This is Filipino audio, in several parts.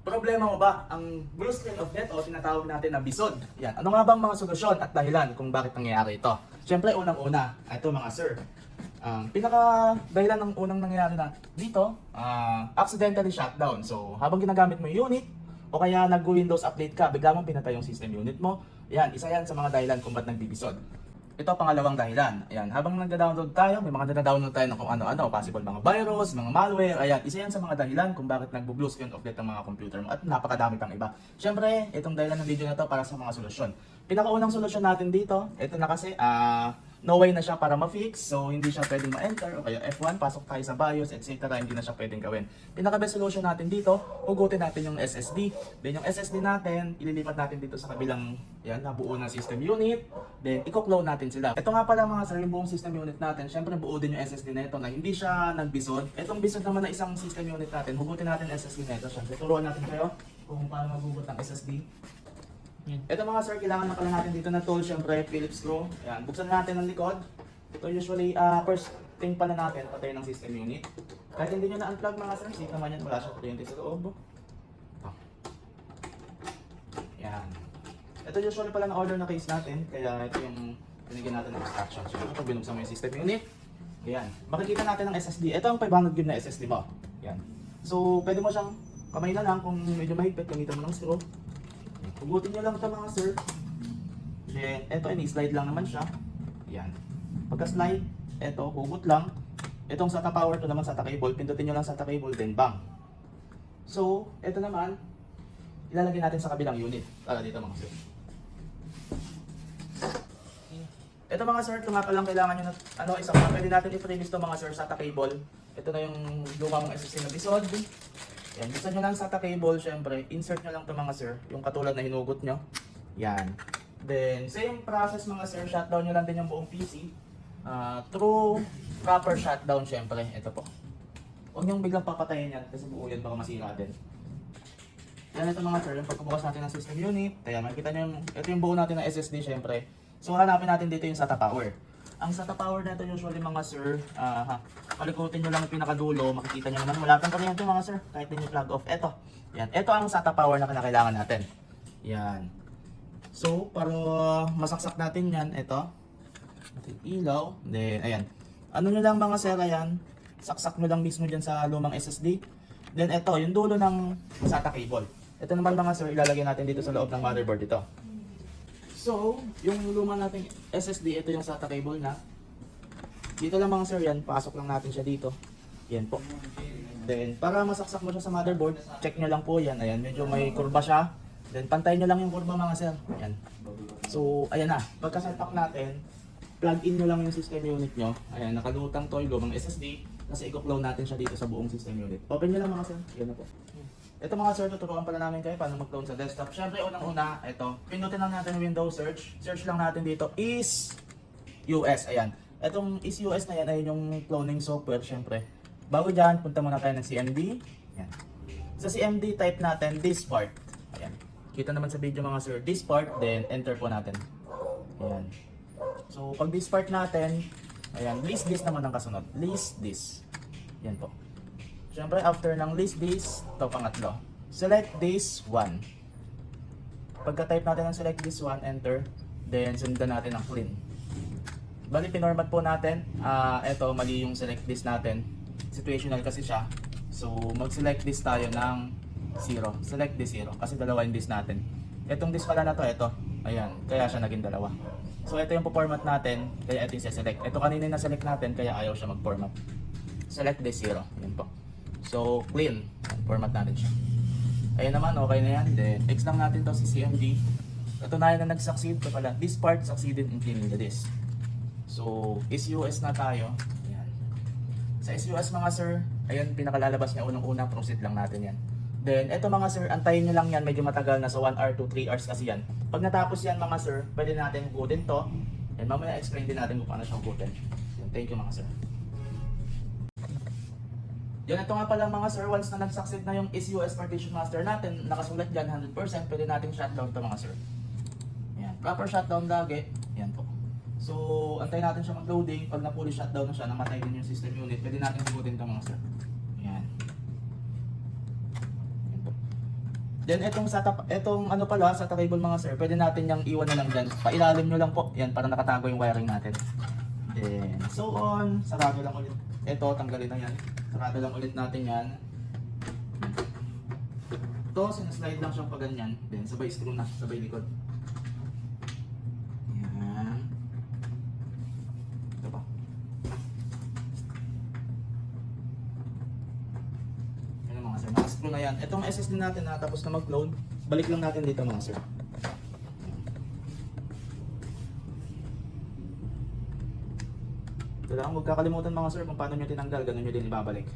Problema mo ba ang blue screen of death o tinatawag natin na bisod? Yan. Ano nga bang mga solusyon at dahilan kung bakit nangyayari ito? Siyempre, unang-una, ito mga sir. Ang pinaka dahilan ng unang nangyayari na dito, accidentally shutdown. So, habang ginagamit mo yung unit, o kaya nag-Windows update ka, bigla mong pinatay yung system unit mo, yan, isa yan sa mga dahilan kung ba't nagbibisod. Ito pangalawang dahilan. Ayan, habang nagda-download tayo, may mga nagda-download tayo ng kung ano-ano, possible mga virus, mga malware. Ayan, isa yan sa mga dahilan kung bakit nagbo-blue screen of death ang mga computer mo at napakadami pang iba. Siyempre, itong dahilan ng video na to para sa mga solusyon. Pinakaunang solusyon natin dito, ito na kasi, no way na siya para ma-fix, so hindi siya pwedeng ma-enter, o kaya F1, pasok tayo sa BIOS, etc. Hindi na siya pwedeng gawin. Pinaka-best solution natin dito, hugutin natin yung SSD. Then yung SSD natin, ililipat natin dito sa kabilang, yan, nabuo na system unit. Then i-clone natin sila. Ito nga pala mga sir, yung buong system unit natin, syempre buo din yung SSD na ito na hindi siya nagbisod. Itong bisod naman na isang system unit natin, hugutin natin yung SSD na ito. Syempre, turuan natin kayo kung paano maghugot ng SSD. Ito mga sir, kailangan na pala natin dito na tool, syempre Phillips screw. Ayan, buksan natin ang likod. Ito usually, first thing pala natin, patay ng system unit. Kahit hindi nyo na-unplug mga sir, safe naman yan, wala siyang kuryente sa loob. Ayan. Ito usually pala na order na case natin, kaya ito yung binigyan natin ng instructions. So, ito binuksan mo yung system unit. Ayan, makikita natin ang SSD. Ito ang 500 GB na SSD mo. Ayan. So, pwede mo siyang kamay na lang kung medyo mahigpit, gamitan mo ng screw. Hugutin nyo lang ito mga sir. Then, ito ini-slide lang naman siya. Yan. Pagka-slide, ito, hugot lang. Itong SATA power to naman SATA cable. Pindutin nyo lang SATA cable, then bang. So, ito naman, ilalagay natin sa kabilang unit. Dito mga sir. Ito mga sir, ito nga palang kailangan nyo na, isang pwede natin i-freeze ito mga sir, SATA cable. Ito na yung luma mong SSD na bisod. Yan, buksan nyo lang SATA cable, syempre, insert nyo lang ito mga sir, yung katulad na hinugot nyo. Yan. Then, same process mga sir, shutdown nyo lang din yung buong PC. Through proper shutdown, syempre, ito po. Huwag nyo biglang papatayin yan, kasi buo yan, baka masira din. Yan ito mga sir, yung pagkabukas natin ng system unit, kaya makikita nyo yung, ito yung buo natin ng SSD syempre. So, hanapin natin dito yung SATA power. Ang SATA power na ito usually mga sir, palikutin nyo lang yung pinakadulo, makikita nyo naman wala pang kuryente mga sir, kahit din yung plug off. Ito, yan, ito ang SATA power na kailangan natin. Yan. So, para masaksak natin yan, ito, natin ilaw, then, ayan. Ano nyo lang mga sir, ayan, saksak nyo lang mismo dyan sa lumang SSD. Then, ito, yung dulo ng SATA cable. Ito naman mga sir, ilalagay natin dito sa loob ng motherboard ito. So, yung luma nating SSD, ito yung SATA cable na. Dito lang mga sir yan, pasok lang natin siya dito. Yan po. Then, para masaksak mo siya sa motherboard, check nyo lang po yan. Ayan, medyo may kurba siya. Then, pantayin nyo lang yung kurba mga sir. Ayan. So, ayan na. Pagkasalpak natin, plug in nyo lang yung system unit nyo. Ayan, nakalutang to yung lumang SSD. Kasi i-clone natin siya dito sa buong system unit. Open nyo lang mga sir. Yan na po. Ito mga sir, tuturuan pala namin kayo paano mag-clone sa desktop. Siyempre, unang-una, ito, pinutin lang natin Windows search. Search lang natin dito is US. Ayan. Itong is US na yan ay yung cloning software, siyempre. Bago dyan, punta muna tayo ng CMD. Ayan. Sa CMD, type natin this part. Ayan. Kita naman sa video mga sir, this part, then enter po natin. Ayan. So, pag this part natin, ayan, list this naman ang kasunod. List this. Ayan po. Siyempre, after ng list this, ito pangatlo. Select this one. Pagka-type natin ng select this one, enter. Then, sundan natin ang clean. Bali, pinormat po natin. Ito, mali yung select this natin. Situational kasi siya. So, mag-select this tayo ng 0. Select this 0. Kasi dalawa yung this natin. Itong this pala na to, ito. Ayan, kaya siya naging dalawa. So, ito yung po-format natin. Kaya ito yung select. Ito kanina yung na-select natin, kaya ayaw siya mag-format. Select this 0. Yan po. So, clean. Format natin siya. Ayun naman, okay na yan. Then, X lang natin to si CMD. Katunayan na nag-succeed ko pala. This part succeeded in cleaning the disk. So, is US na tayo. Ayan. Sa is US mga sir, ayun, pinakalalabas niya unang-una. Proceed lang natin yan. Then, eto mga sir, antayin nyo lang yan. Medyo matagal na. So, 1 hour to 3 hours kasi yan. Pag natapos yan mga sir, pwede natin hugutin to. And mamaya explain din natin kung paano siya hugutin. Thank you mga sir. Yan, ito nga pala mga sir, once na nag-succeed na yung is US partition master natin, nakasulat dyan 100%, pwede natin shutdown ito mga sir. Yan, proper shutdown lagi. Yan po. So, antayin natin siya mag-loading. Pag na-fully shutdown na siya, namatay din yung system unit, pwede natin hugutin ito mga sir. Yan. Yan po. Then etong ano pala, SATA cable mga sir, pwede natin yung iwan na lang dyan. Pailalim nyo lang po. Yan, para nakatago yung wiring natin. Then, so on. Sarado lang ulit. Ito, tanggalin na yan. Sarado lang ulit natin yan. Ito, sinaslide lang siyang pa ganyan. Then, sabay screw na, sabay likod. Yan. Ito pa. Yan mga sir, naka-screw na yan. Itong SSD natin na tapos na mag-load, balik lang natin dito mga sir. Kailangan huwag kakalimutan mga sir kung paano nyo tinanggal, ganun nyo din ibabalik.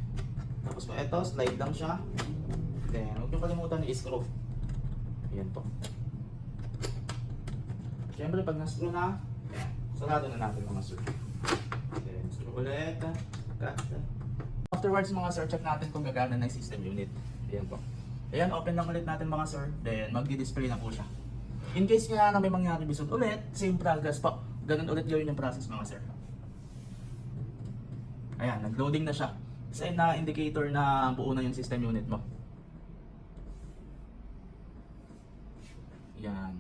Tapos kung ito, slide lang siya. Then, huwag nyo kalimutan i-screw. Ayan po. Siyempre, pag na-screw na, ayan, sarado na natin mga sir. Then, screw ulit. Cut. Afterwards mga sir, check natin kung gagana na yung system unit. Ayan po. Ayan, open lang ulit natin mga sir. Then, magdi-display na po siya. In case nga na may mangyari bisod ulit, same progress po. Ganun ulit gawin yung process mga sir. Ayan, nag-loading na siya. Sign na indicator na buo na yung system unit mo. Yan.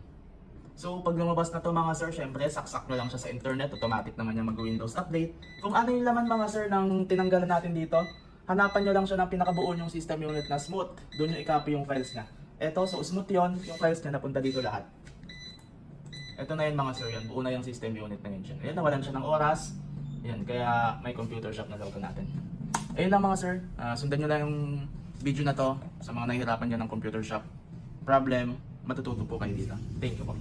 So, pag lumabas na to mga sir, syempre, saksak na lang siya sa internet. Automatic naman yung mag-Windows update. Kung ano yung laman mga sir ng tinanggalan natin dito, hanapan nyo lang siya ng pinakabuo yung system unit na smooth. Doon nyo i-copy yung files niya. Eto, so smooth yon, yung files niya napunta dito lahat. Ito na yun mga sir, yan. Buo na yung system unit na yun siya. Ayan, nawalan siya ng oras. Yan, kaya may computer shop na daw ko natin. Ayun lang mga sir, sundan nyo lang yung video na to sa mga nahihirapan dyan ng computer shop. Problem, matututo po kayo dito. Thank you po.